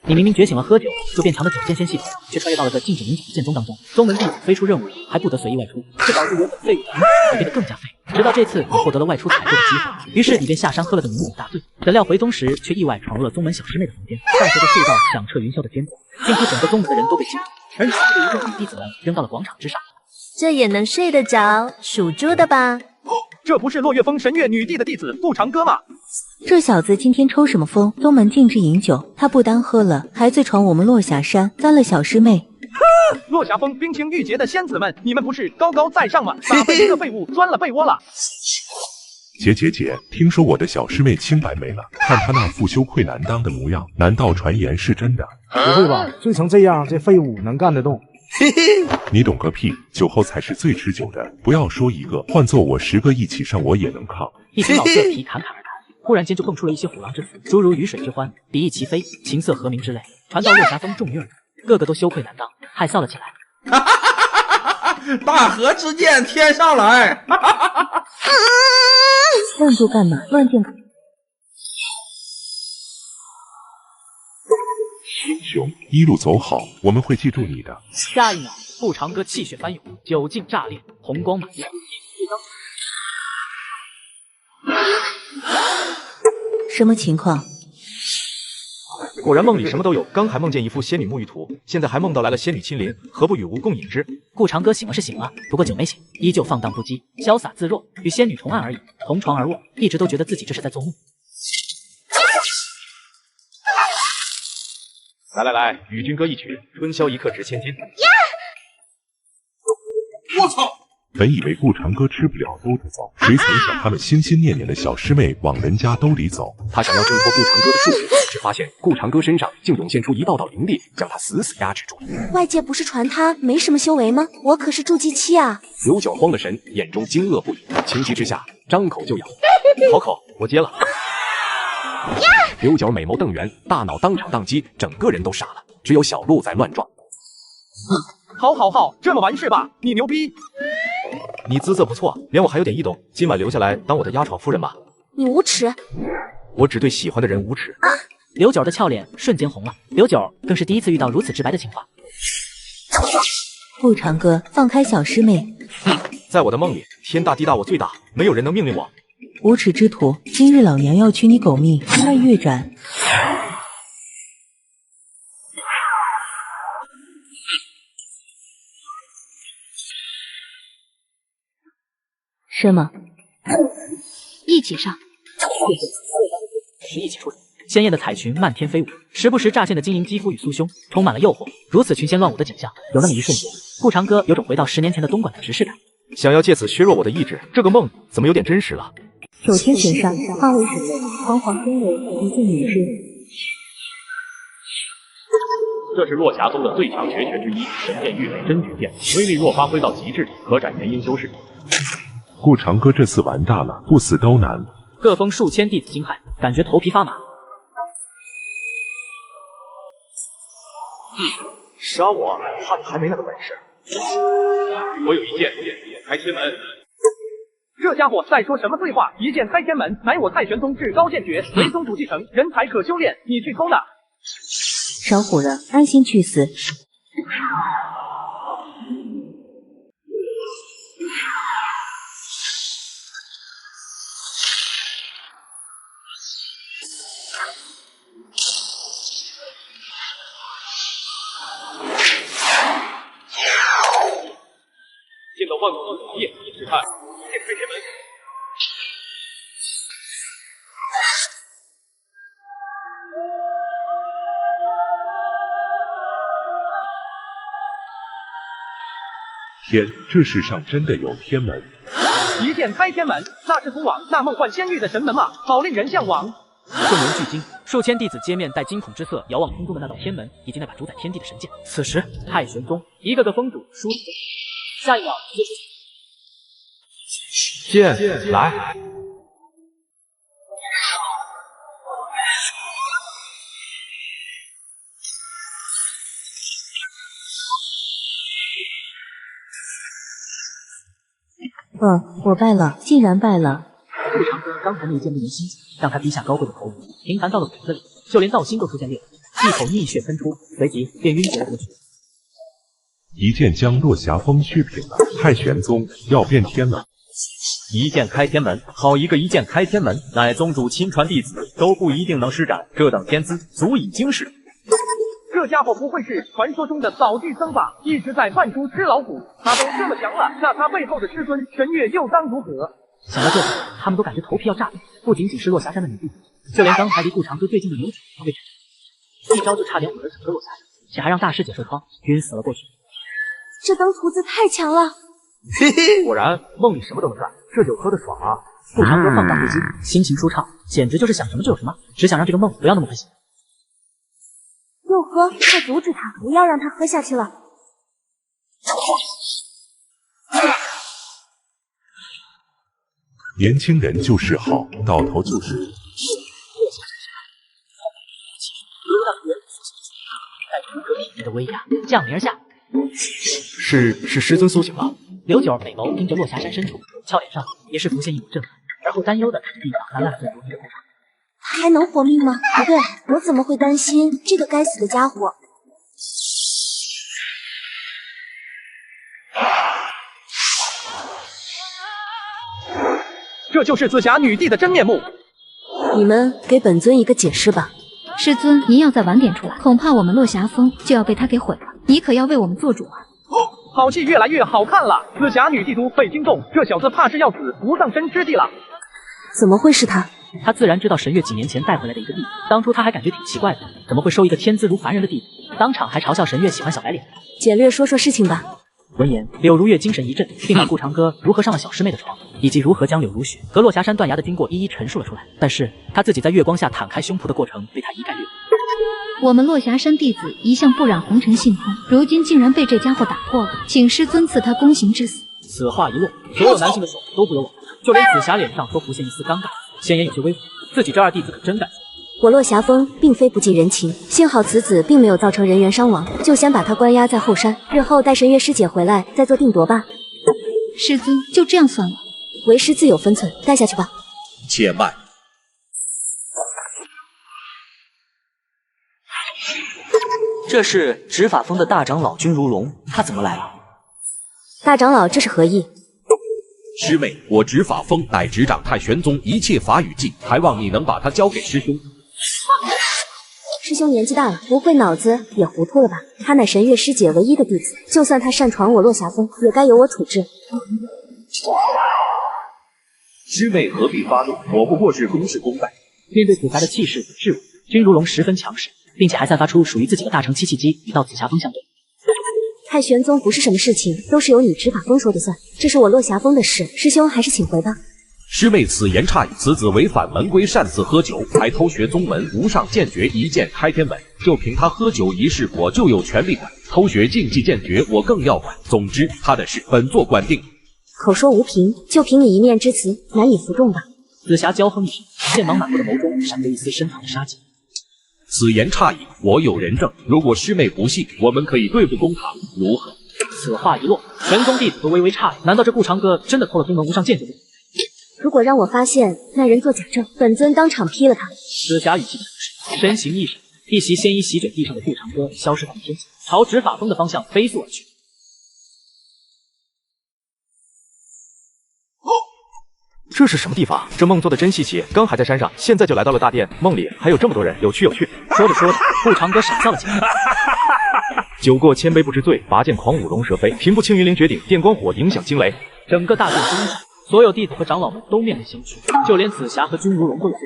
你明明觉醒了喝酒就变强的九剑仙系统，却穿越到了这禁止饮酒的剑宗当中。宗门弟子飞出任务还不得随意外出，这导致原本废物的你还变得更加废。直到这次你获得了外出采购的机会，于是你便下山喝了个酩酊大醉。怎料回宗时却意外闯入了宗门小师妹的房间，伴随着数道响彻云霄的尖叫，几乎整个宗门的人都被惊动，而你被一众女弟子们扔到了广场之上。这也能睡得着，属猪的吧？这不是落月峰神月女帝的弟子顾长歌吗？这小子今天抽什么风？宗门禁止饮酒，他不单喝了，还醉闯我们落霞山，脏了小师妹。落霞峰冰清玉洁的仙子们，你们不是高高在上吗？咋被这个废物钻了被窝了？姐，听说我的小师妹清白没了，看她那副羞愧难当的模样，难道传言是真的？不会吧，醉成这样，这废物能干得动？你懂个屁！酒后才是最持久的，不要说一个，换做我10个一起上，我也能抗。一群老色皮侃侃而谈，忽然间就蹦出了一些虎狼之词，诸如鱼水之欢、比翼齐飞、琴瑟和鸣之类，传到落霞峰众女耳中，个个都羞愧难当，害臊了起来。大河之剑天上来！愣住干嘛？乱剑！英雄一路走好，我们会记住你的。下一秒，顾长歌气血翻涌，酒劲炸裂，红光满面。什么情况？果然梦里什么都有，刚还梦见一幅仙女沐浴图，现在还梦到来了仙女亲临，何不与吾共饮之？顾长歌醒了是醒了，不过酒没醒，依旧放荡不羁，潇洒自若，与仙女同案而已，同床而卧，一直都觉得自己这是在做梦。来，与君歌一曲，春宵一刻值千金。我操！本以为顾长歌吃不了兜着走，谁曾想他们心心念念的小师妹往人家兜里走。他想要挣脱顾长歌的束缚，却发现顾长歌身上竟涌现出一道道灵力，将他死死压制住。外界不是传他没什么修为吗？我可是筑基期啊！刘角慌了神，眼中惊愕不已，情急之下张口就咬。好口，我接了。刘角美眸瞪圆，大脑当场宕机，整个人都傻了，只有小鹿在乱撞。好，这么完事吧？你牛逼！你姿色不错，连我还有点异动，今晚留下来当我的压床夫人吧。你无耻！我只对喜欢的人无耻。刘九的俏脸瞬间红了，刘九更是第一次遇到如此直白的情话。顾长歌，放开小师妹！在我的梦里，天大地大我最大，没有人能命令我。无耻之徒，今日老娘要取你狗命，爱月斩！什么？一起上！是一起出手。鲜艳的彩裙漫天飞舞，时不时乍现的晶莹肌肤与酥胸，充满了诱惑。如此群仙乱舞的景象，有那么一瞬间，顾长歌有种回到10年前的东莞的直视感。想要借此削弱我的意志，这个梦怎么有点真实了？九天玄上，化为水泪，煌煌天为一见女之。这是落霞宗的最强绝学之一，神殿玉垒真绝剑，威力若发挥到极致，可斩元婴修士。顾长歌这次完大了，不死都难。各封数千弟子惊骇，感觉头皮发麻。杀我，怕你还没那个本事。我有一剑，开天门。这家伙在说什么废话？一剑开天门，乃我太玄宗至高剑诀，为宗主继承，人才可修炼。你去偷的！少唬了，安心去死！见到万古王爷，只看一剑开天门。天，这世上真的有天门！一剑开天门，那是通往那梦幻仙域的神门吗？好令人向往。众人巨惊，数千弟子皆面带惊恐之色，遥望空中的那道天门，以及那把主宰天地的神剑。此时，太玄宗一个个封主输出，下一秒剑来。我败了，竟然败了！顾长歌刚才那一剑令人心急，让他低下高贵的头颅，平凡到了骨子里，就连道心都出现裂痕。一口逆血喷出，随即便晕厥了过去。一剑将落霞峰续平了，太玄宗要变天了。一剑开天门，好一个一剑开天门！乃宗主亲传弟子都不一定能施展，这等天资足以惊世。这家伙不会是传说中的扫地僧吧？一直在扮猪吃老虎，他都这么强了，那他背后的师尊神月又当如何？想到这里，他们都感觉头皮要炸裂。不仅仅是落霞山的女弟子，就连刚才离顾长歌最近的牛主都被斩，一招就差点毁了整个落霞山，且还让大师姐受创，晕死了过去。这当徒子太强了。嘿嘿，果然梦里什么都能干，这酒喝得爽啊！顾长歌放荡不羁，心情舒畅，简直就是想什么就有什么，只想让这个梦不要那么快醒。又喝，快阻止他，不要让他喝下去了。年轻人就是好，到头就是你。在人格体内的威压降临而下。是师尊苏醒了。刘九美眸盯着落霞山深处，俏脸上也是浮现一抹震撼，而后担忧的地把那烂醉如泥的顾长。他还能活命吗？不对，我怎么会担心这个该死的家伙？这就是紫霞女帝的真面目。你们给本尊一个解释吧。师尊，您要再晚点出来，恐怕我们落霞峰就要被他给毁了。你可要为我们做主啊！好戏越来越好看了，紫霞女帝都被惊动，这小子怕是要死无葬身之地了。怎么会是他？他自然知道神月几年前带回来的一个弟子，当初他还感觉挺奇怪的，怎么会收一个天资如凡人的弟子？当场还嘲笑神月喜欢小白脸。简略说说事情吧。闻言，柳如月精神一振，并把顾长歌如何上了小师妹的床，以及如何将柳如雪和落霞山断崖的经过一一陈述了出来。但是他自己在月光下摊开胸脯的过程被他一概略过。我们落霞山弟子一向不染红尘性空，如今竟然被这家伙打破了，请师尊赐他宫刑之死。此话一落，所有男性的手都不由往来，就连紫霞脸上都浮现一丝尴尬，显然有些微火。自己这二弟子可真敢死。我落霞峰并非不近人情，幸好此子并没有造成人员伤亡，就先把他关押在后山，日后待神月师姐回来再做定夺吧。师尊，就这样算了。为师自有分寸，带下去吧。且慢。这是执法峰的大长老君如龙，他怎么来了？大长老，这是何意？师妹，我执法峰乃执掌太玄宗一切法语技，还望你能把他交给师兄。师兄年纪大了，不会脑子也糊涂了吧？他乃神月师姐唯一的弟子，就算他擅闯我落霞峰，也该由我处置。师妹何必发怒？我不过是公事公办。面对紫霞的气势与质问，君如龙十分强势，并且还散发出属于自己的大成七气机，与到紫霞峰相对。太玄宗不是什么事情都是由你执法峰说的算，这是我落霞峰的事，师兄还是请回吧。师妹此言差矣，此子违反门规，擅自喝酒，还偷学宗门无上剑诀一剑开天门。就凭他喝酒一事，我就有权利管；偷学禁忌剑诀，我更要管。总之，他的事本座管定。口说无凭，就凭你一面之词，难以服众吧？紫霞娇哼一声，剑芒满布的眸中闪着一丝深藏的杀机。此言差矣，我有人证。如果师妹不信，我们可以对簿公堂，如何？此话一落，玄宗弟子都微微诧异，难道这顾长歌真的偷了宗门无上剑诀？如果让我发现那人做假证，本尊当场劈了他。紫霞语气沉实，身形一闪，一袭仙衣席卷地上的顾长歌消失在了天际，朝执法峰的方向飞速而去。这是什么地方？这梦做的真稀奇，刚还在山上，现在就来到了大殿，梦里还有这么多人，有趣有趣。说着说着，顾长歌傻笑了起来。酒过千杯不知醉，拔剑狂舞龙蛇飞，平步青云凌绝顶，电光火影响惊雷。整个大殿之中，所有弟子和长老们都面露鲜血，就连紫霞和君如龙都有些。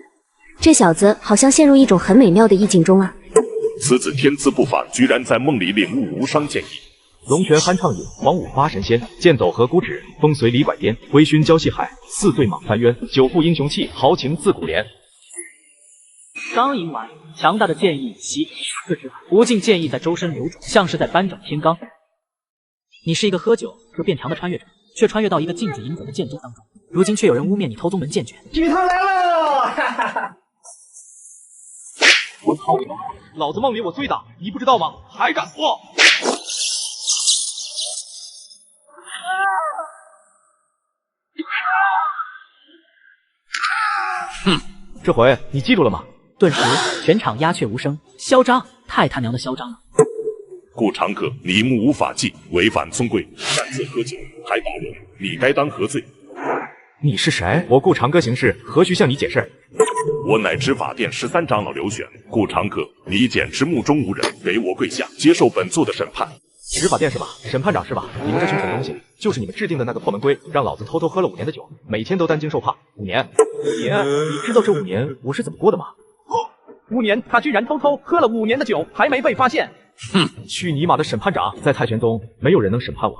这小子好像陷入一种很美妙的意境中啊！此子天资不凡，居然在梦里领悟无伤剑意。龙泉酣畅饮，黄舞八神仙，剑走河谷指，风随李拐颠，微醺交戏海，似醉蟒翻渊，久负英雄气，豪情自古莲。刚吟完，强大的剑意袭刺之，无尽剑意在周身流转，像是在扳转天罡。你是一个喝酒就变强的穿越者，却穿越到一个禁止饮酒的剑宗当中，如今却有人污蔑你偷宗门剑诀。举头来喽！我操你妈！老子梦里我最大，你不知道吗？还敢说！哼，这回你记住了吗？顿时全场鸦雀无声，嚣张！太他娘的嚣张了！顾长客，你目无法纪，违反宗规，擅自喝酒还打人，你该当何罪？你是谁？我顾长歌行事，何须向你解释？我乃执法殿13长老刘选，顾长客，你简直目中无人，给我跪下，接受本座的审判。执法殿是吧？审判长是吧？你们这群蠢东西，就是你们制定的那个破门规，让老子偷偷喝了5年的酒，每天都担惊受怕。5年，你知道这5年我是怎么过的吗？5年，他居然偷偷喝了5年的酒，还没被发现。哼，去你妈的审判长！在太玄宗，没有人能审判我。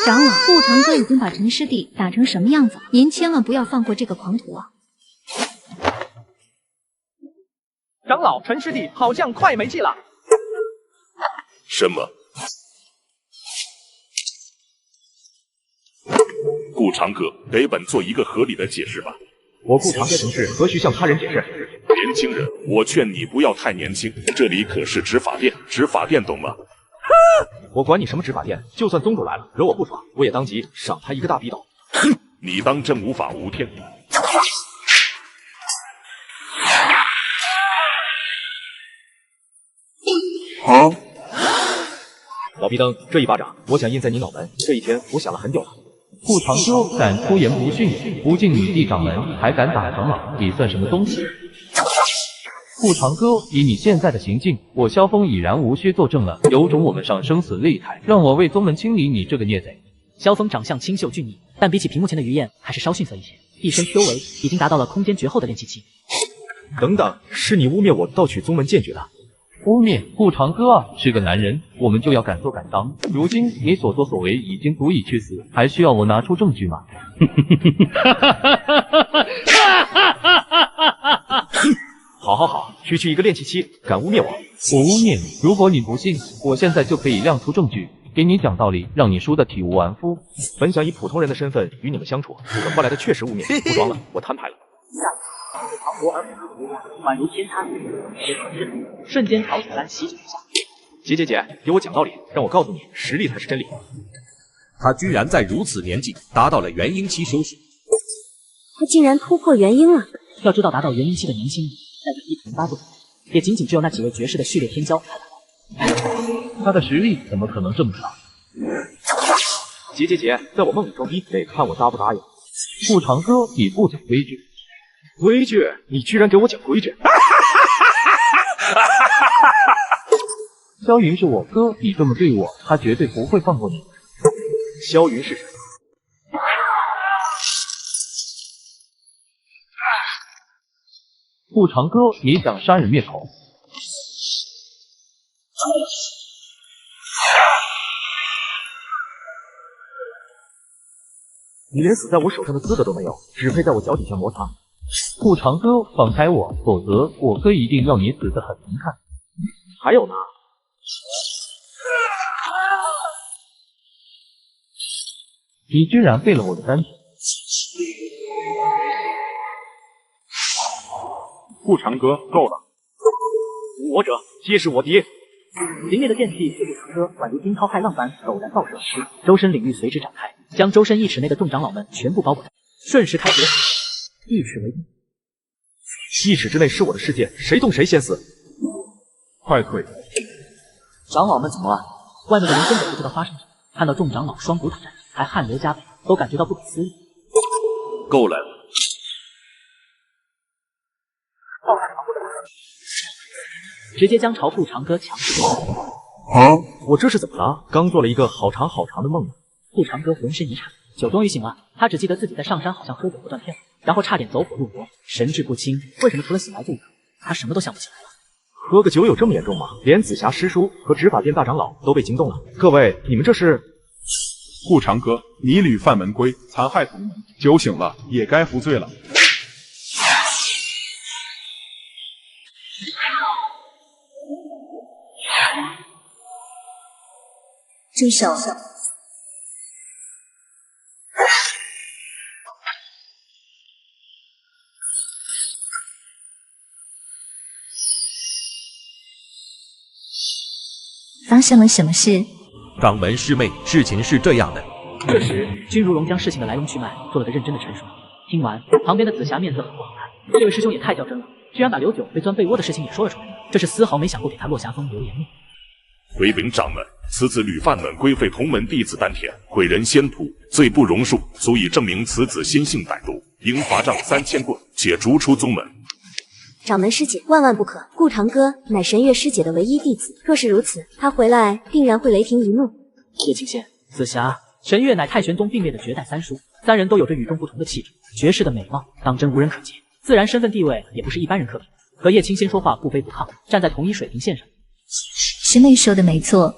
长老，顾长歌已经把陈师弟打成什么样子了？您千万不要放过这个狂徒啊！长老，陈师弟好像快没气了。什么？顾长歌，给本座一个合理的解释吧。我顾长歌行事，何须向他人解释？年轻人，我劝你不要太年轻，这里可是执法殿，执法殿懂吗？我管你什么执法殿，就算宗主来了，惹我不爽，我也当即赏他一个大逼斗。哼，你当真无法无天？好，老逼灯，这一巴掌，我想印在你脑门。这一天，我想了很久了。顾长歌敢出言不逊，不进女帝掌门，还敢打长老，你算什么东西？顾长歌，以你现在的行径，我萧峰已然无需作证了，有种我们上生死擂台，让我为宗门清理你这个孽贼。萧峰长相清秀俊逸，但比起屏幕前的于燕还是稍逊色一些，一身修为已经达到了空间绝后的炼气期。等等，是你污蔑我盗取宗门剑诀的？污蔑顾长歌啊，是个男人，我们就要敢做敢当。如今你所作所为已经足以去死，还需要我拿出证据吗？好，区一个炼气期，敢污蔑我？我污蔑你？如果你不信，我现在就可以亮出证据，给你讲道理，让你输得体无完肤。本想以普通人的身份与你们相处，可换来的确实污蔑，不装了，我摊牌了。磅礴而不可估，宛如天塌地裂，铁口之力瞬间朝雪兰席卷而下。姐，给我讲道理，让我告诉你，实力才是真理。他居然在如此年纪达到了元婴期修士，他竟然突破元婴了。要知道，达到元婴期的年轻人，在这一统八部，也仅只有那几位绝世的序列天骄才达到。他的实力怎么可能这么强？姐，在我梦里装逼，得看我答不答应。顾长歌，你不讲规矩。规矩？你居然给我讲规矩！萧云是我哥，你这么对我，他绝对不会放过你。萧云是谁？顾长歌，你想杀人灭口？你连死在我手上的资格都没有，只配在我脚底下摩擦。顾长歌，放开我，否则我哥一定要你死得很难看。还有呢？你居然废了我的丹田！顾长歌，够了！我者皆是我敌。凌冽的剑气对顾长歌宛如惊涛骇浪般陡然爆射而出，周身领域随之展开，将周身1尺内的众长老们全部包裹，瞬时开决，1尺为定。1尺之内是我的世界，谁动谁先死。快退！长老们怎么了？外面的人根本不知道发生什么，看到众长老双股打战，还汗流浃背，都感觉到不可思议。够了！直接将朝顾长歌强势攻击。我这是怎么了？刚做了一个好长的梦呢。顾长歌浑身一颤，酒终于醒了，他只记得自己在上山好像喝酒喝断片了，然后差点走火入魔，神志不清。为什么除了醒来这个，他什么都想不起来了？喝个酒有这么严重吗？连紫霞师叔和执法殿大长老都被惊动了。各位，你们这是？顾长歌，你屡犯门规，残害同门，酒醒了也该服罪了。住手！发生了什么事？掌门师妹，事情是这样的。这时，君如荣将事情的来龙去脉做了个认真的陈述。听完，旁边的紫霞面色很不好看。这位师兄也太较真了，居然把刘九被钻被窝的事情也说了出来，这是丝毫没想过给他落霞峰留颜面。回禀掌门，此子屡犯门规废同门弟子丹田，毁人仙途，罪不容恕，足以证明此子心性歹毒，应罚杖3000棍，且逐出宗门。掌门师姐，万万不可！顾长歌乃神月师姐的唯一弟子，若是如此，他回来定然会雷霆一怒。叶清仙、紫霞、神月乃太玄宗并列的绝代三叔，三人都有着与众不同的气质，绝世的美貌当真无人可及，自然身份地位也不是一般人可比。和叶清仙说话不卑不亢，站在同一水平线上。师妹说的没错。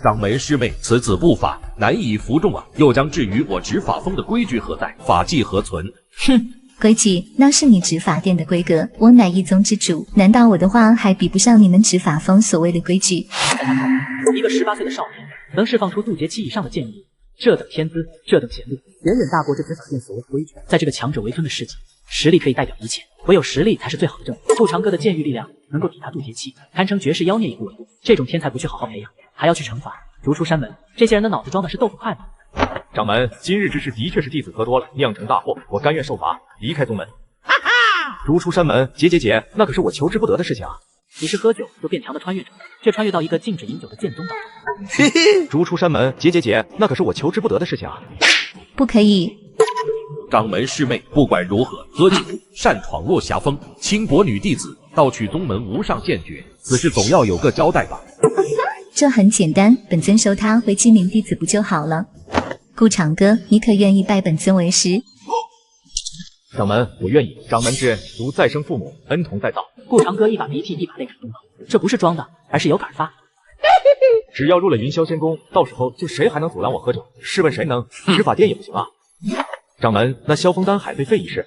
掌门师妹，此子不法，难以服众啊！又将至于我执法峰的规矩何在？法纪何存？哼！规矩那是你执法殿的规格，我乃一宗之主，难道我的话还比不上你们执法峰所谓的规矩？在他看来，一个18岁的少年能释放出渡劫期以上的剑力，这等天资，这等潜力，远远大过这执法殿所谓的规矩。在这个强者为尊的世界，实力可以代表一切，唯有实力才是最好的证明。顾长歌的剑域力量能够抵达渡劫期，堪称绝世妖孽一个维度。这种天才不去好好培养，还要去惩罚，逐出山门，这些人的脑子装的是豆腐块吗？掌门，今日之事的确是弟子喝多了，酿成大祸，我甘愿受罚，离开宗门。逐出山门，姐，那可是我求之不得的事情啊！你是喝酒就变强的穿越者，却穿越到一个禁止饮酒的剑宗当中。逐出山门，姐，那可是我求之不得的事情啊！不可以。掌门师妹，不管如何，喝酒擅闯落霞峰，轻薄女弟子，盗取宗门无上剑诀，此事总要有个交代吧？这很简单，本尊收他为记名弟子不就好了？顾长歌，你可愿意拜本尊为师？掌门，我愿意。掌门之恩，如再生父母，恩同再造。顾长歌一把鼻涕一把泪感动道：“这不是装的，而是有感而发。只要入了云霄仙宫，到时候就谁还能阻拦我喝酒？试问谁能？执法殿也不行啊！掌门，那萧峰丹海被废一事，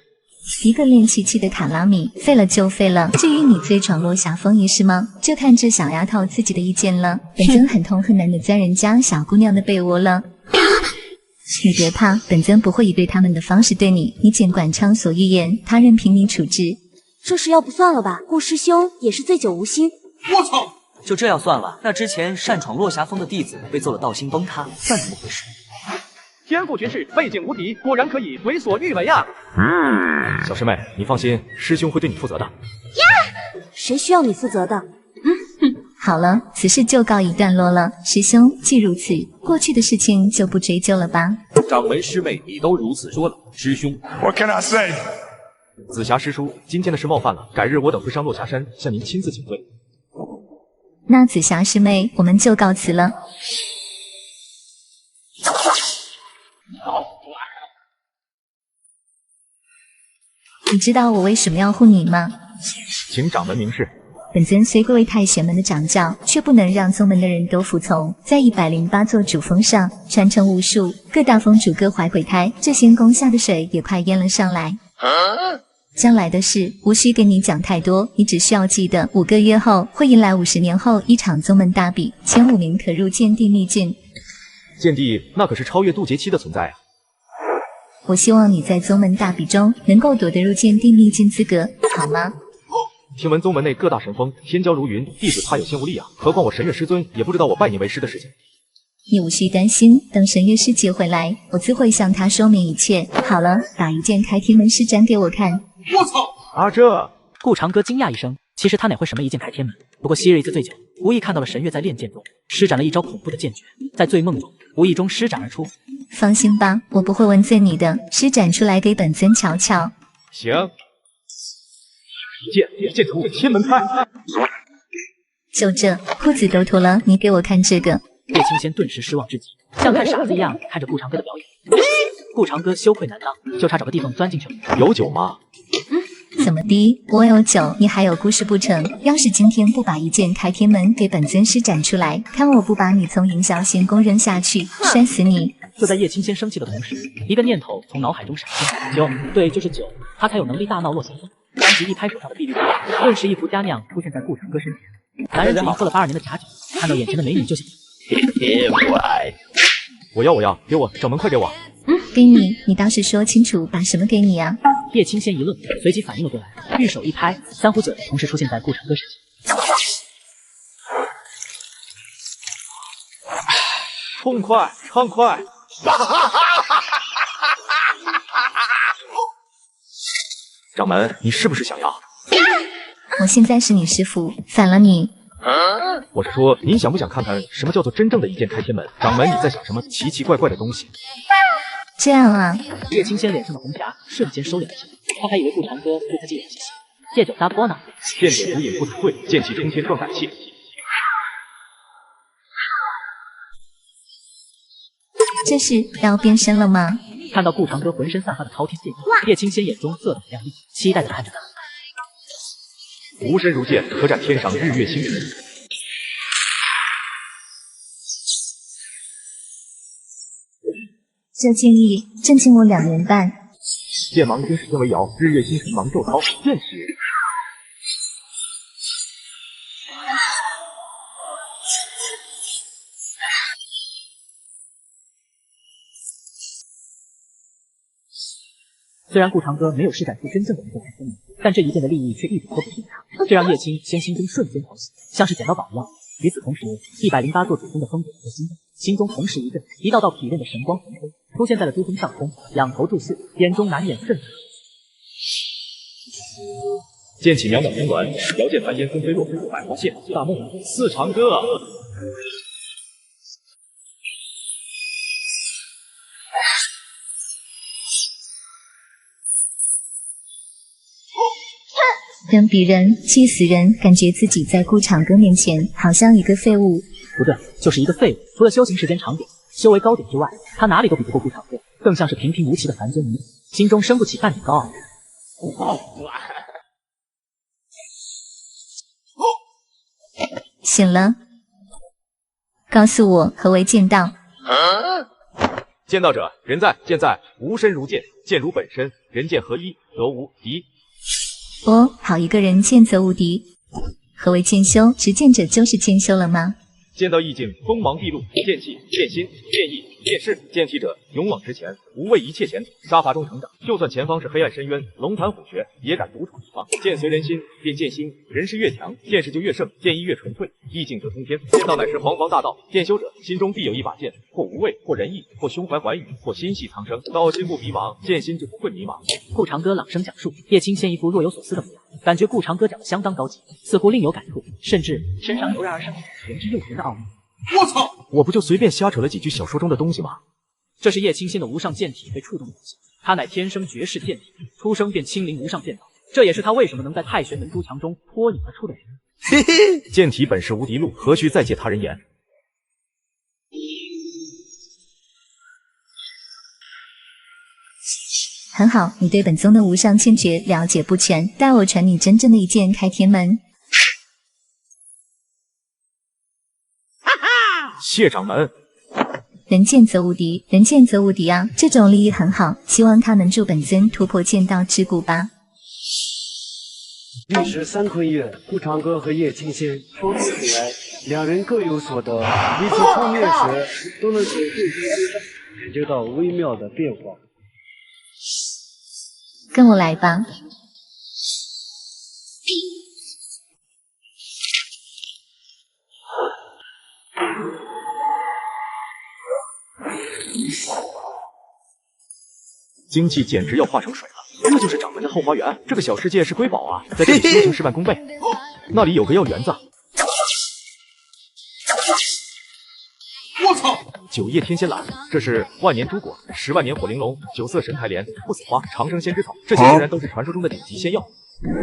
一个练气的卡拉米，废了就废了。至于你最闯落霞峰一事吗？就看这小丫头自己的意见了。本尊很痛恨难的钻人家小姑娘的被窝了。你别怕，本尊不会以对他们的方式对你，你尽管畅所欲言，他任凭你处置。这事要不算了吧？顾师兄也是醉酒无心。我操！就这样算了。那之前擅闯落霞峰的弟子被揍了道心崩塌，算怎么回事？天赋绝世，背景无敌，果然可以为所欲为啊！小师妹，你放心，师兄会对你负责的。谁需要你负责的？好了，此事就告一段落了。师兄，既如此，过去的事情就不追究了吧？掌门师妹，你都如此说了，师兄 What can I say？ 紫霞师叔，今天的事冒犯了，改日我等会上落霞山向您亲自请罪。那紫霞师妹，我们就告辞了。你知道我为什么要护你吗？请掌门明示。本尊虽贵为太玄门的掌教，却不能让宗门的人都服从。在108座主峰上传承无数，各大峰主各怀鬼胎，这仙宫下的水也快淹了上来。将来的事无需跟你讲太多，你只需要记得5个月后会迎来50年后一场宗门大比，前5名可入剑帝秘境。剑帝那可是超越渡劫期的存在啊！我希望你在宗门大比中能够夺得入剑帝秘境资格，好吗？听闻宗门内各大神峰天骄如云，弟子怕有心无力啊！何况我神月师尊也不知道我拜你为师的事情。你无需担心，等神月师姐回来，我自会向她说明一切。好了，把一件开天门施展给我看。我操！啊这！顾长歌惊讶一声，其实他哪会什么一剑开天门？不过昔日一次醉酒，无意看到了神月在练剑中施展了一招恐怖的剑诀，在醉梦中无意中施展而出。放心吧，我不会问罪你的，施展出来给本尊瞧瞧。行。一剑出天门开。就这，裤子都脱了，你给我看这个。叶清仙顿时失望至极，像看傻子一样看着顾长歌的表演。顾长歌羞愧难当，就差找个地方钻进去了。有酒吗？怎么的？我有酒，你还有故事不成？要是今天不把一剑开天门给本尊施展出来，看我不把你从云霄仙宫扔下去，摔死你！就在叶清仙生气的同时，一个念头从脑海中闪现：酒，对，就是酒，他才有能力大闹落霞峰。当即一拍手上的碧绿刀，顿时一壶佳酿出现在顾长歌身前。男人嘴里喝了82年的假酒，看到眼前的美女就想。我要，给我，掌门快给我！给你，你倒是说清楚，把什么给你啊？叶清仙一愣，随即反应了过来，玉手一拍，3壶酒同时出现在顾长歌身前。痛快，畅快！掌门，你是不是想要？我现在是你师傅，反了你。我是说，您想不想看看什么叫做真正的一剑开天门？掌门，你在想什么奇奇怪怪的东西？这样啊。叶青仙脸上的红霞瞬间收敛了下来，他还以为顾长哥对他借有些喜，借酒搭锅呢。剑者无影不自退，剑气冲天壮胆气。这是要变身了吗？看到顾长哥浑身散发的滔天剑意，叶青仙眼中色彩亮丽，期待地看着他。无身如剑，可斩天上日月星辰。这剑意震惊我2年半。剑芒天使天为摇，日月星辰芒咒涛，剑使。虽然顾长哥没有施展出真正的一剑开天门，但这一剑的利益却一点都不逊他，这让叶青仙心中瞬间狂喜，像是捡到宝一样。与此同时，108座主峰的峰顶和心中，心中同时一震，一道道体认的神光腾飞，出现在了珠峰上空，仰头注视，眼中难掩震撼。剑气袅袅峰峦，遥见梵烟纷飞落，百花谢，大梦四长歌。人比人气死人，感觉自己在顾长哥面前好像一个废物。不对，就是一个废物。除了修行时间长点、修为高点之外，他哪里都比不过顾长哥，更像是平平无奇的凡间女子，心中生不起半点高傲。醒了，告诉我何为剑道？剑道者，人在剑在，无身如剑，剑如本身，人剑合一，则无敌。哦，好一个人剑则无敌。何为剑修？执剑者就是剑修了吗？剑道意境锋芒毕露，剑气、剑心、剑意、剑势，剑体者勇往直前，无畏一切险阻，杀伐中成长。就算前方是黑暗深渊、龙潭虎穴，也敢独闯一方。剑随人心，便剑心，人势越强，剑势就越盛，剑意越纯粹，意境则通天。剑道乃是黄大道，剑修者心中必有一把剑，或无畏，或仁义，或胸怀寰宇，或心系苍生。道心不迷茫，剑心就不会迷茫。顾长哥朗声讲述，叶青仙一副若有所思的模样，感觉顾长哥讲的相当高级，似乎另有感触，甚至身上油然而生玄之又玄的奥秘。我操！我不就随便瞎扯了几句小说中的东西吗？这是叶青仙的无上剑体被触动的东西，他乃天生绝世剑体，出生便亲临无上剑道，这也是他为什么能在太玄门诸强中脱颖而出的原因。嘿嘿，剑体本是无敌路，何须再借他人言？很好，你对本宗的无上剑诀了解不全，待我传你真正的一剑开天门。谢掌门。人剑则无敌，人剑则无敌啊！这种利益很好，希望他能助本尊突破剑道之谷吧。历时3个月，顾长歌和叶青仙抽丝起来，两人各有所得，彼此碰面时都能从对方身上感觉到微妙的变化。跟我来吧。精气简直要化成水了，这就是掌门的后花园。这个小世界是瑰宝啊，在这里修行事半功倍。那里有个药园子。我操！九叶天仙兰，这是万年珠果、10万年火玲珑、9色神台莲、不死花、长生仙之草，这些竟然都是传说中的顶级仙药，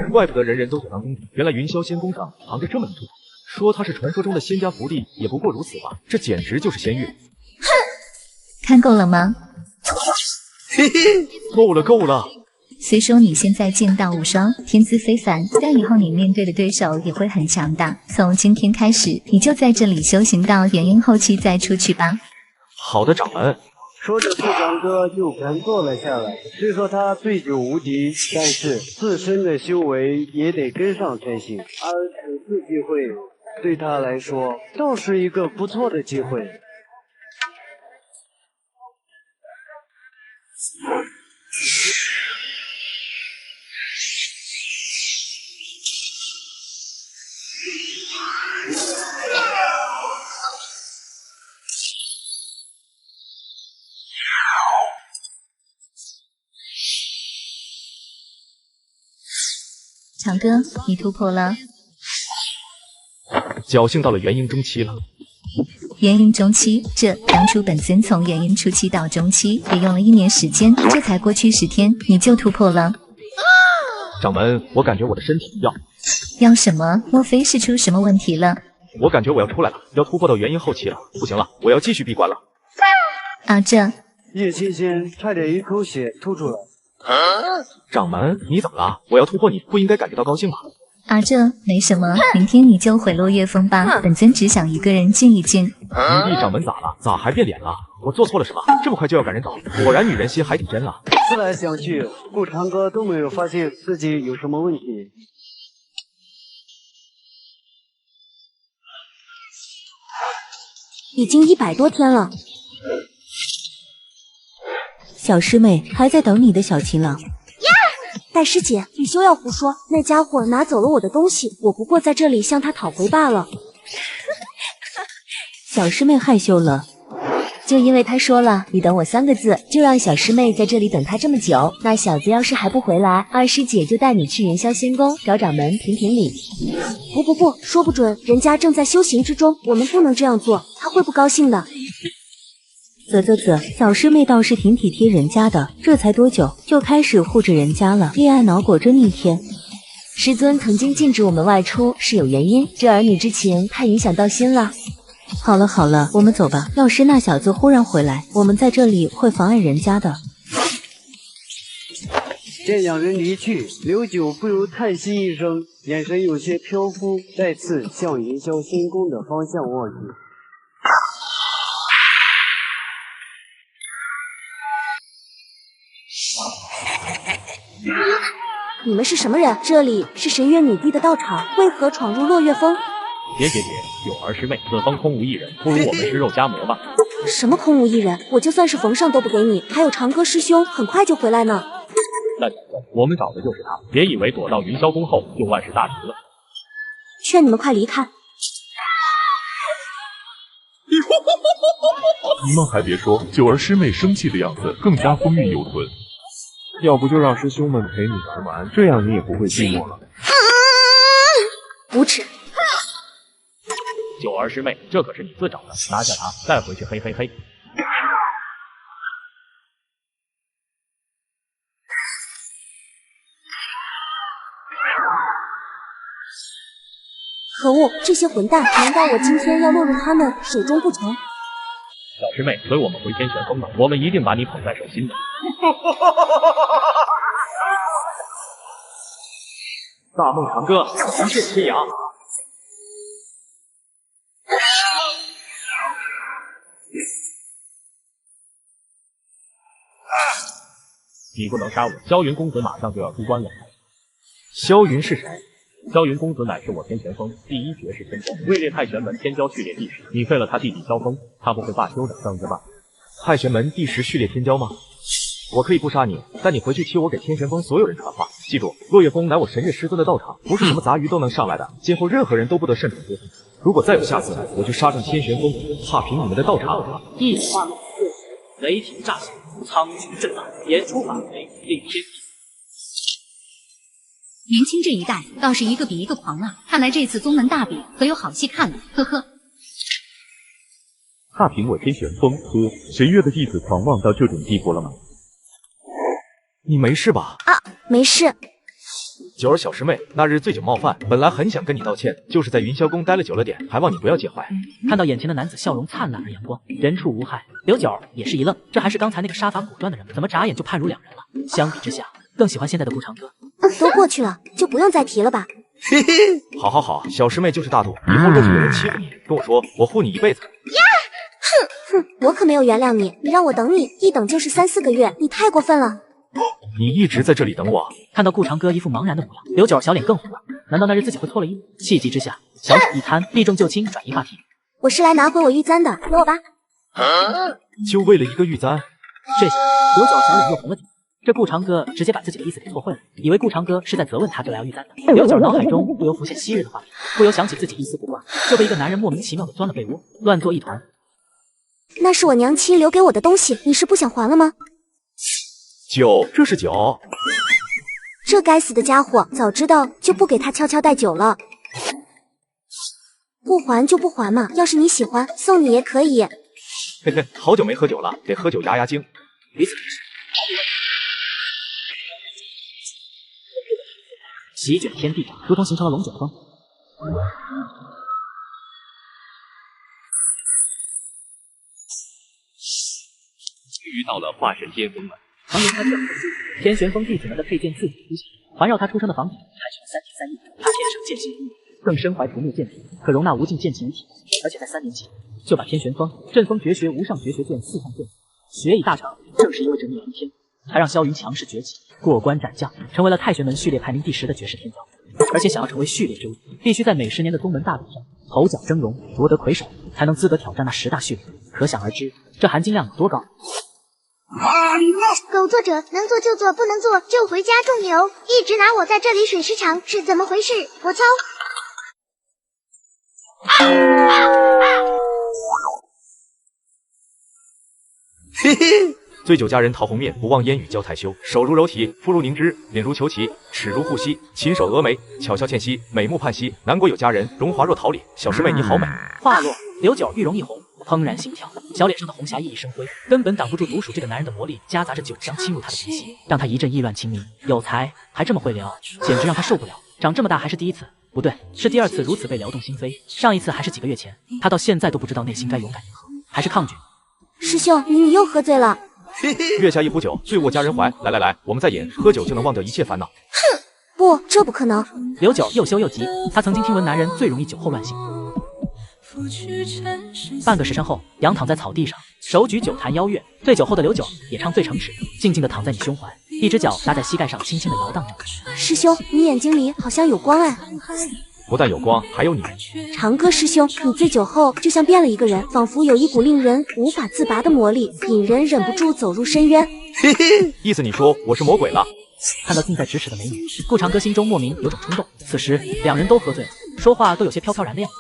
怪不得人人都想当公主。原来云霄仙宫上藏着这么一处宝，说它是传说中的仙家福地，也不过如此吧？这简直就是仙域。哼，看够了吗？嘿嘿，够了够了。虽说你现在剑道无双，天资非凡，但以后你面对的对手也会很强大。从今天开始，你就在这里修行到元婴后期再出去吧。好的，掌门。说着，顾长歌就盘坐了下来。虽说他对酒无敌，但是自身的修为也得跟上才行。而此次机会对他来说，倒是一个不错的机会。强哥，你突破了。侥幸到了元婴中期了。元婴中期，这当初本尊从元婴初期到中期也用了1年时间，这才过去10天，你就突破了。掌门，我感觉我的身体要什么？莫非是出什么问题了？我感觉我要出来了，要突破到元婴后期了，不行了，我要继续闭关了。啊，这叶青仙差点一口血吐出来。掌门，你怎么了？我要突破，你不应该感觉到高兴吗？啊，这没什么，明天你就回落叶峰吧。本尊只想一个人静一静。女帝掌门咋了？咋还变脸了？我做错了什么？这么快就要赶人走？果然女人心还挺真啊。思来想去，顾长哥都没有发现自己有什么问题。已经100多天了。小师妹还在等你的小情郎。大师姐，你休要胡说，那家伙拿走了我的东西，我不过在这里向他讨回罢了。小师妹害羞了。就因为他说了你等我3个字，就让小师妹在这里等他这么久。那小子要是还不回来，二师姐就带你去元宵仙宫找掌门评评理。不，说不准人家正在修行之中，我们不能这样做，他会不高兴的。小师妹倒是挺体贴人家的，这才多久就开始护着人家了，恋爱脑果真逆天。师尊曾经禁止我们外出是有原因，这儿女之情太影响到心了。好了，我们走吧。要是那小子忽然回来，我们在这里会妨碍人家的。见两人离去，刘九不由叹息一声，眼神有些飘忽，再次向云霄仙宫的方向望去。你们是什么人？这里是神月女帝的道场，为何闯入落月峰？别，九儿师妹，此峰空无一人，不如我们吃肉夹馍吧。什么空无一人？我就算是逢上都不给你，还有长歌师兄很快就回来呢。那小子，我们找的就是他，别以为躲到云霄宫后就万事大吉了。劝你们快离开。你们还别说，九儿师妹生气的样子更加风韵犹存。要不就让师兄们陪你玩玩，这样你也不会寂寞了。无耻！九儿师妹，这可是你自找的，拿下他，带回去嘿嘿嘿。可恶，这些混蛋！难道我今天要落入他们手中不成？小师妹，随我们回天玄峰吧，我们一定把你捧在手心的。大梦长歌，一线天涯。你不能杀我，萧云公子马上就要出关了。萧云是谁？萧云公子乃是我天玄峰第一绝世天骄，位列太玄门天骄序列第10。你废了他弟弟萧峰，他不会罢休的，等着吧。太玄门第10序列天骄吗？我可以不杀你，但你回去替我给天玄峰所有人传话，记住，落月峰乃我神月师尊的道场，不是什么杂鱼都能上来的。今后任何人都不得擅闯这里。如果再有下次，我就杀上天玄峰，踏平你们的道场。一花落雷霆乍现，苍穹震荡，言出法为，令天地。年轻这一代倒是一个比一个狂啊！看来这次宗门大比可有好戏看了，呵呵。踏平我天玄峰，神月的弟子狂妄到这种地步了吗？你没事吧？啊，没事。九儿小师妹，那日醉酒冒犯，本来很想跟你道歉，就是在云霄宫待了久了点，还望你不要介怀。看到眼前的男子笑容灿烂而阳光，人畜无害，刘九也是一愣，这还是刚才那个杀伐果断的人吗？怎么眨眼就判如两人了？相比之下，更喜欢现在的顾长歌。都过去了，就不用再提了吧。嘿嘿，好，小师妹就是大度，以后若是有人欺负你，跟我说，我护你一辈子。哼，我可没有原谅你，你让我等你，一等就是3、4个月，你太过分了。你一直在这里等我？看到顾长歌一副茫然的模样，刘九小脸更红了。难道那日自己会错了意？气急之下，小手一摊，避重就轻，转移话题。我是来拿回我玉簪的，给我吧。就为了一个玉簪？这下刘九小脸又红了点。这顾长歌直接把自己的意思给错会了，以为顾长歌是在责问他这来要玉簪的。刘九脑海中不由浮现昔日的画面，不由想起自己一丝不挂，就被一个男人莫名其妙的钻了被窝，乱作一团。那是我娘亲留给我的东西，你是不想还了吗？酒，这是酒。这该死的家伙，早知道就不给他悄悄带酒了。不还就不还嘛，要是你喜欢，送你也可以。嘿嘿，好久没喝酒了，得喝酒压压惊。与此同时，席卷天地，如同形成了龙卷风。遇到了化神巅峰了。常年他这天旋风弟子们的佩剑自古出现，环绕他出生的房顶盘旋了3天3夜。他天生剑心如玉，更身怀独木剑体，可容纳无尽剑气于体，而且在3年前就把天旋风、阵风绝学、无上绝学剑4项剑学艺大成。正是因为这逆天，才让萧云强势崛起，过关斩将，成为了太玄门序列排名第10的绝世天骄。而且想要成为序列之一，必须在每10年的宗门大比上头角峥嵘，夺得魁首，才能资格挑战那10大序列。可想而知，这含金量有多高。狗作者能做就做，不能做就回家种牛，一直拿我在这里水时长是怎么回事？我操！嘿嘿，醉酒佳人陶红面，不忘烟雨交太休。手如柔荑，肤如凝脂，脸如虬蛴，齿如护膝，琴手峨眉，巧笑倩兮，美目盼兮。南国有佳人，容华若桃李。小师妹你好美。话落，刘九玉容一红，怦然心跳，小脸上的红霞熠熠生辉，根本挡不住毒鼠这个男人的魔力，夹杂着酒香侵入他的鼻息，让他一阵意乱情迷。有才，还这么会聊，简直让他受不了。长这么大还是第一次，不对，是第2次如此被撩动心扉。上一次还是几个月前，他到现在都不知道内心该勇敢迎合还是抗拒。师兄，你又喝醉了。月下一壶酒，醉卧佳人怀。来来来，我们再饮，喝酒就能忘掉一切烦恼。哼，不，这不可能。刘九又羞又急，他曾经听闻男人最容易酒后乱性。半个时辰后，仰躺在草地上，手举酒坛邀月。醉酒后的刘九也唱醉成痴，静静地躺在你胸怀，一只脚搭在膝盖上，轻轻地摇荡着。师兄，你眼睛里好像有光哎。不但有光，还有你。长歌师兄，你醉酒后就像变了一个人，仿佛有一股令人无法自拔的魔力，引人忍不住走入深渊。嘿嘿，意思你说我是魔鬼了？看到近在咫尺的美女，顾长歌心中莫名有种冲动。此时两人都喝醉了，说话都有些飘飘然的样子。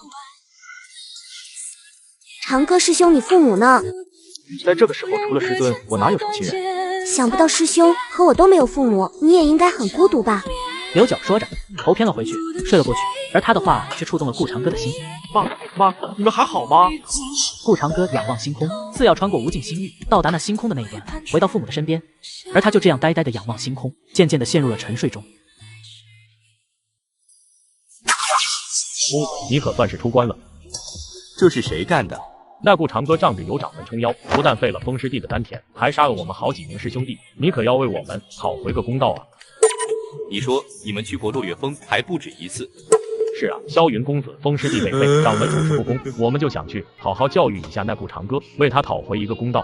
长歌师兄，你父母呢？在这个时候，除了师尊，我哪有什么亲人？想不到师兄和我都没有父母，你也应该很孤独吧？刘角说着，头偏了回去，睡了过去。而他的话却触动了顾长歌的心。妈，你们还好吗？顾长歌仰望星空，似要穿过无尽星域，到达那星空的那一端，回到父母的身边。而他就这样呆呆地仰望星空，渐渐地陷入了沉睡中。你可算是出关了。这是谁干的？那顾长歌仗着有掌门撑腰，不但废了风师弟的丹田，还杀了我们好几名师兄弟。你可要为我们讨回个公道啊！你说你们去过落月峰还不止一次。是啊，萧云公子封师弟违背，掌门处事不公，我们就想去好好教育一下那顾长歌，为他讨回一个公道。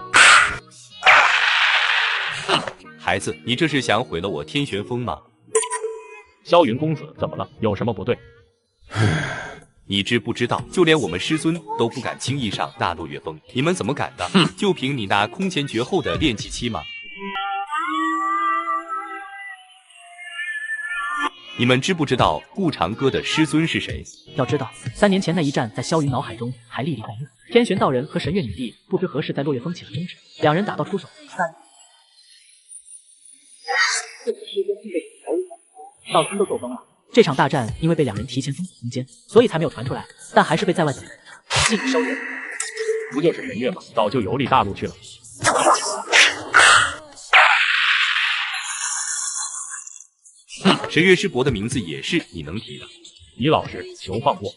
孩子，你这是想毁了我天玄峰吗？萧云公子怎么了？有什么不对？你知不知道，就连我们师尊都不敢轻易上大落月峰，你们怎么敢的？就凭你那空前绝后的炼气期吗？你们知不知道顾长歌的师尊是谁？要知道，3年前那一战，在萧云脑海中还历历在目。天玄道人和神月女帝不知何时在落月峰起了争执，两人打到出手。道心都受封了。这场大战因为被两人提前封锁空间，所以才没有传出来，但还是被在外的人尽收人。不就是神月吗？早就游历大陆去了。神月师伯的名字也是你能提的。李老师，求放过。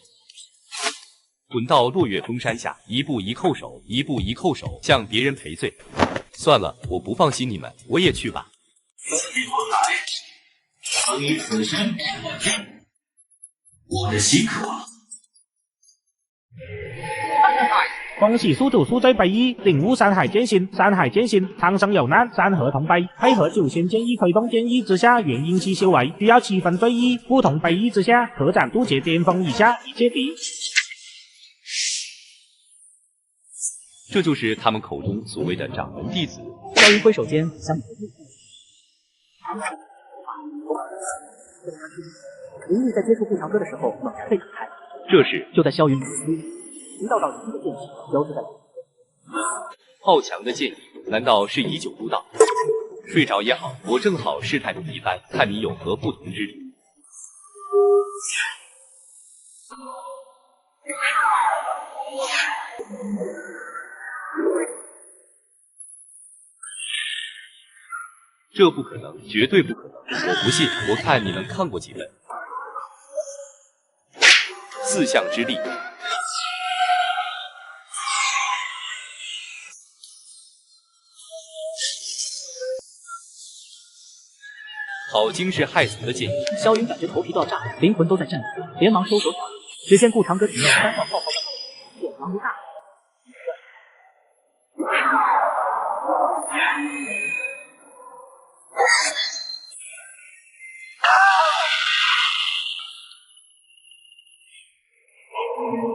滚到落月峰山下，一步一叩首，一步一叩首，向别人赔罪。算了，我不放心你们，我也去吧。曾于此生我的心渴。恭喜宿主宿醉100亿，领悟山海剑心。山海剑心，苍生有难，山河同悲。配合九仙剑意推动剑意之下，元婴期修为需要7分对1，不同悲意之下，可斩渡劫巅峰以下一切敌。这就是他们口中所谓的掌门弟子。萧云挥手间，相比灵力在接触顾长歌的时候猛然被打开，这时就在萧云一道道灵的剑气交织在好强的剑意，难道是以酒入道？睡着也好，我正好试探你一番，看你有何不同之处。这不可能，绝对不可能！我不信，我看你们看过几本四象之力。好惊世骇俗的建议！萧云感觉头皮都要炸了，灵魂都在颤抖，连忙收手脚。只见顾长歌体内3道泡泡般剑芒如大海。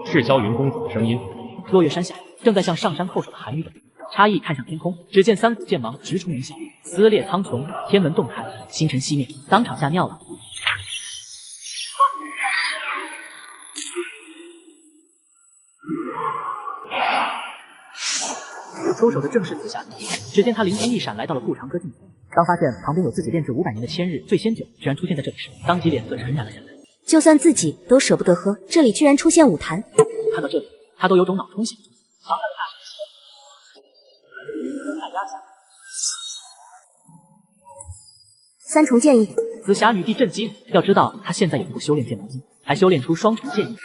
是萧云公子的声音。落月山下，正在向上山叩首的韩愈等，差异看向天空，只见3股剑芒直冲云霄，撕裂苍穹，天门洞开，星辰熄灭，当场吓尿了。出手的正是紫霞。只见他灵光一闪，来到了顾长歌近前。当发现旁边有自己炼制500年的千日醉仙酒，居然出现在这里时，当即脸色沉然了下来。就算自己都舍不得喝，这里居然出现5坛。看到这里，他都有种脑充血。庞大的大神压下3重剑意，紫霞女帝震惊。要知道，她现在也不过修炼剑魔经，还修炼出双重剑意。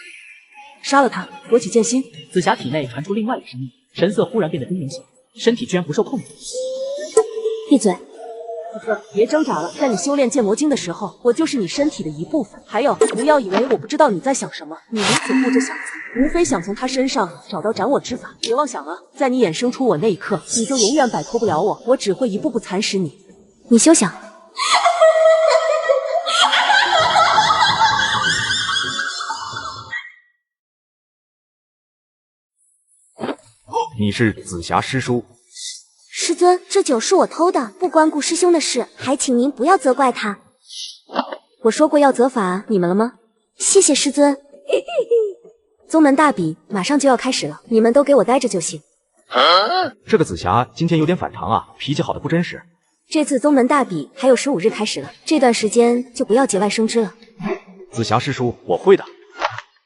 杀了他，夺取剑心。紫霞体内传出另外一个声音，神色忽然变得冰冷起来，身体居然不受控制。闭嘴！别挣扎了，在你修炼剑魔经的时候，我就是你身体的一部分。还有，不要以为我不知道你在想什么。你如此护着小子，无非想从他身上找到斩我之法。别妄想了，在你衍生出我那一刻，你就永远摆脱不了我。我只会一步步蚕食你。你休想！你是紫霞师叔。师尊，这酒是我偷的，不关顾师兄的事，还请您不要责怪他。我说过要责罚你们了吗？谢谢师尊。宗门大比马上就要开始了，你们都给我待着就行。这个紫霞今天有点反常啊，脾气好的不真实。这次宗门大比还有15日开始了，这段时间就不要节外生枝了。紫霞师叔，我会的。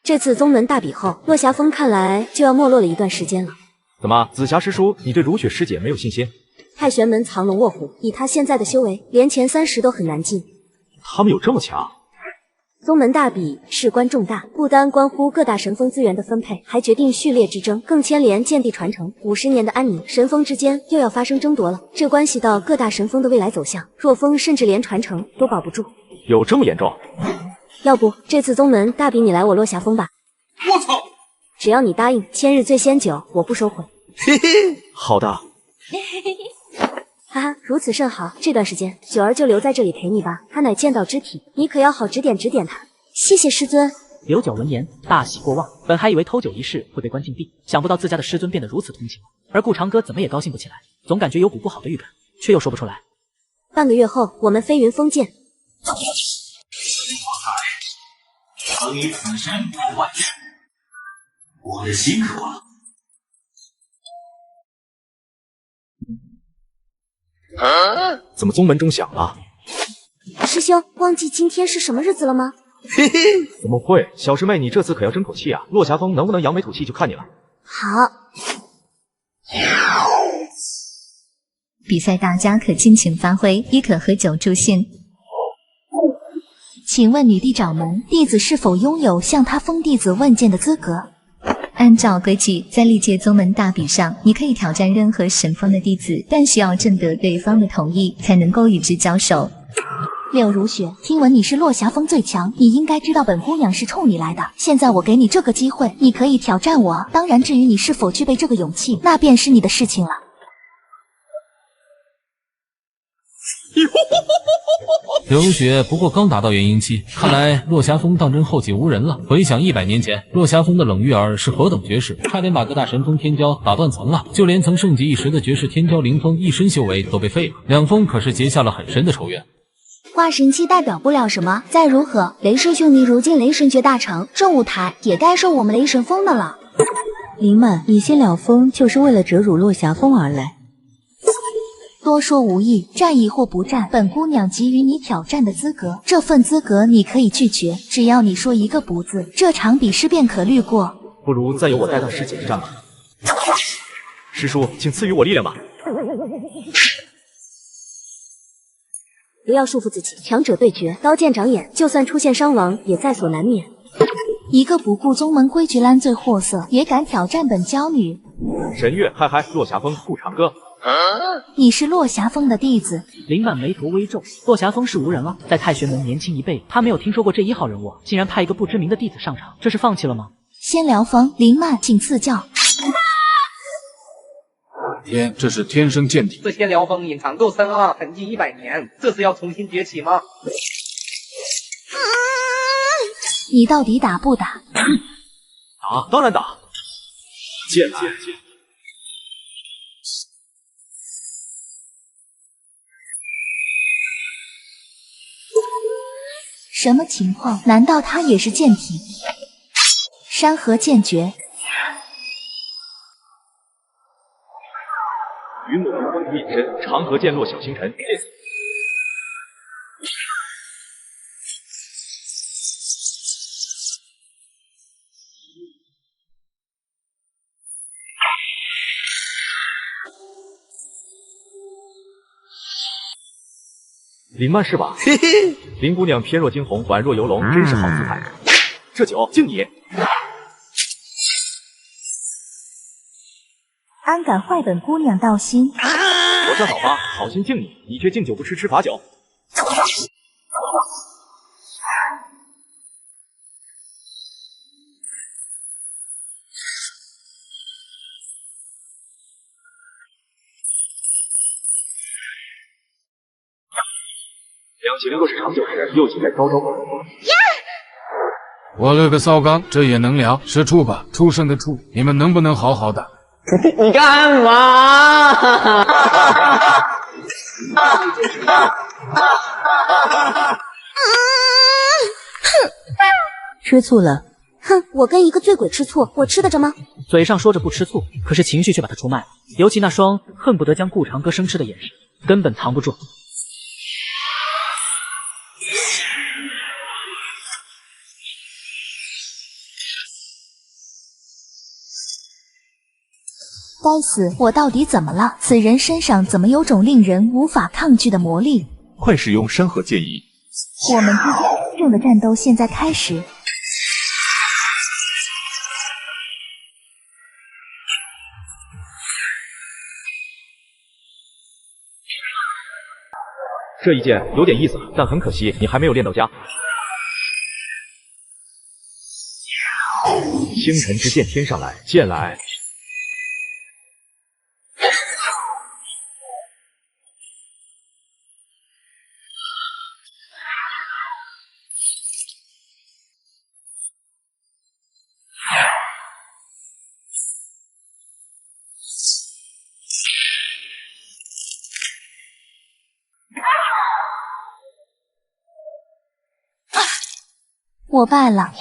这次宗门大比后，落霞峰看来就要没落了一段时间了。怎么，紫霞师叔，你对如雪师姐没有信心？太玄门藏龙卧虎，以他现在的修为，连前30都很难进。他们有这么强？宗门大比事关重大，不单关乎各大神峰资源的分配，还决定序列之争，更牵连剑地传承。50年的安宁，神峰之间又要发生争夺了，这关系到各大神峰的未来走向，若封甚至连传承都保不住。有这么严重？要不这次宗门大比你来我落霞峰吧？我操！只要你答应千日醉仙酒，我不收回。嘿嘿，好的。哈哈，如此甚好。这段时间，九儿就留在这里陪你吧。他乃剑道之体，你可要好指点指点他。谢谢师尊。刘九闻言大喜过望，本还以为偷酒一事会被关禁闭，想不到自家的师尊变得如此通情。而顾长歌怎么也高兴不起来，总感觉有股不好的预感，却又说不出来。半个月后，我们飞云峰见。曾以此身不外事，我的心渴了。怎么宗门中响了？师兄，忘记今天是什么日子了吗？嘿嘿，怎么会？小师妹，你这次可要争口气啊！落霞峰能不能扬眉吐气就看你了。好。比赛大家可尽情发挥，亦可喝酒助兴。请问女帝掌门，弟子是否拥有向他封弟子问剑的资格？按照规矩，在历届宗门大比上，你可以挑战任何神峰的弟子，但需要征得对方的同意，才能够与之交手。柳如雪，听闻你是落霞峰最强，你应该知道本姑娘是冲你来的。现在我给你这个机会，你可以挑战我。当然，至于你是否具备这个勇气，那便是你的事情了。柳如雪不过刚达到元婴期，看来落霞峰当真后继无人了。回想100年前，落霞峰的冷玉儿是何等绝世，差点把各大神峰天骄打断层了。就连曾盛极一时的绝世天骄凌风，一身修为都被废了。两峰可是结下了很深的仇怨。化神期代表不了什么，再如何，雷师兄你如今雷神诀大成，这舞台也该是我们雷神峰的了。林曼，你先了峰就是为了折辱落霞峰而来。多说无益，战亦或不战，本姑娘给予你挑战的资格，这份资格你可以拒绝，只要你说一个不字，这场比试便可虑过。不如再由我带到师姐一战吧。师叔，请赐予我力量吧。不要束缚自己，强者对决，刀剑长眼，就算出现伤亡，也在所难免。一个不顾宗门规矩、烂醉货色，也敢挑战本娇女？神月，嗨嗨，落霞峰，顾长歌。你是落霞峰的弟子？林曼眉头微皱，落霞峰是无人了，在太玄门年轻一辈，他没有听说过这一号人物，竟然派一个不知名的弟子上场，这是放弃了吗？仙疗峰，林曼，请赐教。天，这是天生剑体。这仙疗峰隐藏够深啊，沉寂100年，这是要重新崛起吗？你到底打不打？打，当然打。剑来。什么情况？难道他也是剑体？山河剑诀。云母流光隐身，长河剑落小星辰。林曼是吧？嘿嘿，林姑娘翩若惊鸿，宛若游龙，真是好姿态。这酒敬你。安敢坏本姑娘道心？我叫早发，好心敬你，你却敬酒不吃吃罚酒。两起若是长久时，又岂在朝朝暮暮？我勒个骚刚，这也能聊？是畜吧，畜生的畜，你们能不能好好的？你干嘛？吃醋了？哼，我跟一个醉鬼吃醋，我吃得着吗？嘴上说着不吃醋，可是情绪却把他出卖了，尤其那双恨不得将顾长歌生吃的眼神，根本藏不住。该死，我到底怎么了？此人身上怎么有种令人无法抗拒的魔力？快使用山河剑意。我们之间真正的战斗现在开始。这一剑有点意思，但很可惜，你还没有练到家。星辰之剑天上来，剑来。我败了，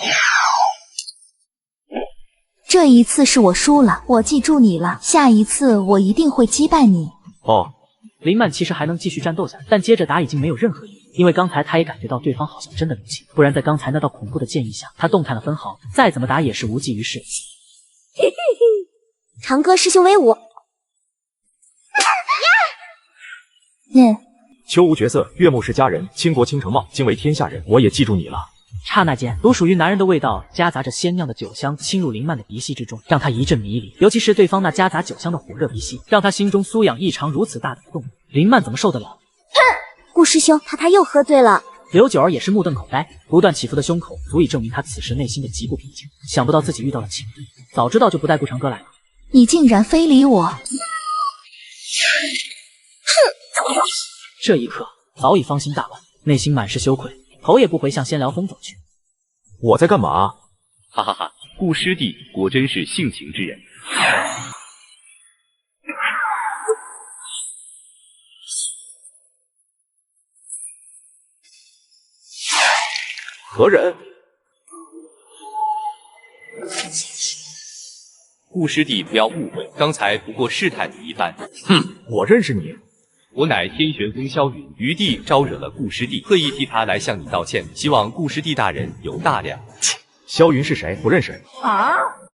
这一次是我输了，我记住你了，下一次我一定会击败你。哦，林曼其实还能继续战斗下去，但接着打已经没有任何意义，因为刚才他也感觉到对方好像真的灵气，不然在刚才那道恐怖的剑意下，他动弹了分毫，再怎么打也是无济于事。嘿嘿嘿，长歌师兄威武！秋无绝色，月目是佳人，倾国倾城貌，今为天下人，我也记住你了。刹那间，独属于男人的味道夹杂着鲜酿的酒香侵入林曼的鼻息之中，让他一阵迷离。尤其是对方那夹杂酒香的火热鼻息，让他心中酥痒异常，如此大的动物，林曼怎么受得了？顾师兄，他又喝醉了。刘九儿也是目瞪口呆，不断起伏的胸口足以证明他此时内心的极不平静。想不到自己遇到了情敌，早知道就不带顾长歌来了。你竟然非礼我！这一刻早已芳心大乱，内心满是羞愧，头也不回向仙疗峰走去。我在干嘛？哈哈哈，顾师弟果真是性情之人。何人？顾师弟不要误会，刚才不过试探你一番。哼，我认识你。我乃天旋风萧云，余弟招惹了顾师弟，特意替他来向你道歉，希望顾师弟大人有大量。萧云是谁？不认识。啊！